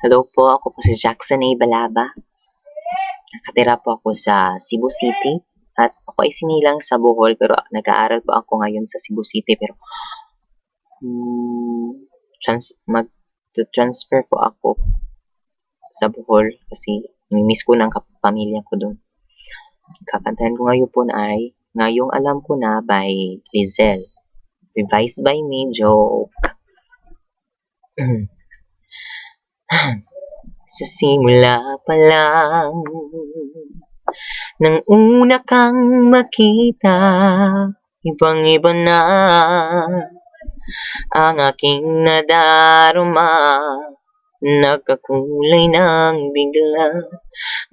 Hello po, ako po si Jackson A. Balaba. Nakatira po ako sa Cebu City at ako ay sinilang sa Bohol pero nag-aaral po ako ngayon sa Cebu City pero mag-transfer po ako sa Bohol kasi namimiss ko ng pamilya ko doon. Kakantahan ko ngayon po ay Ngayong Alam Ko Na by Lizelle. Revised by me, Joke. Sa simula pa lang nang una kang makita, ibang-iba na ang aking nadarama. Nagkakulay ng bigla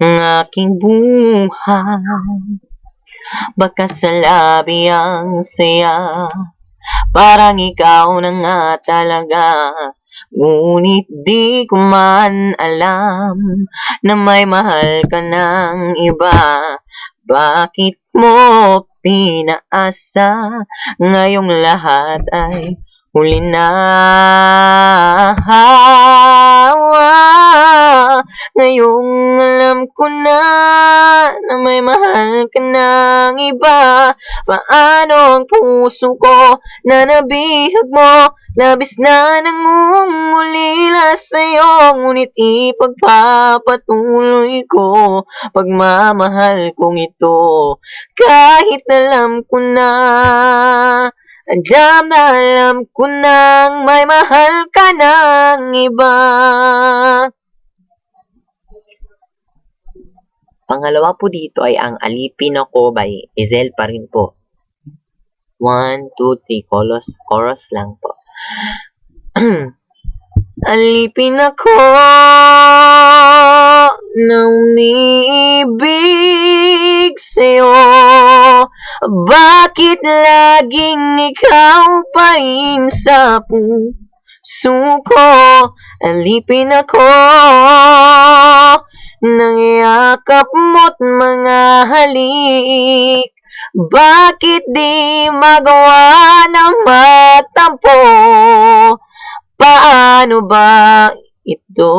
ang aking buhay. Baka sa labi ang saya, parang ikaw na nga talaga. Ngunit di ko man alam na may mahal ka ng iba. Bakit mo pinaasa? Ngayong lahat ay huli na. Ngayong alam ko na may mahal ka ng iba. Paano ang puso ko na nabihag mo? Labis na nangungulila sa'yo, ngunit ipagpapatuloy ko pagmamahal kong ito. Kahit alam ko na, alam ko nang may mahal ka ng iba. Pangalawa po dito ay ang Alipin Ako by Lizelle pa rin po. 1, 2, 3, chorus lang po. Alipin ako na umiibig sa'yo. Bakit laging ikaw pa rin sa puso ko? Alipin ako ng yakap mo't mga halik. Bakit di magawa ng matampo? Paano ba ito?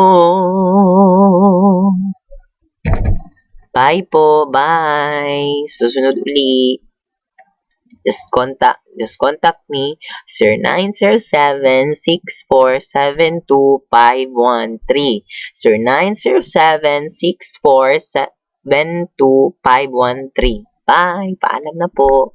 Bye po, bye. Susunod uli. Just contact me 0907-6472513. 0907-6472513. Bye, paalam na po.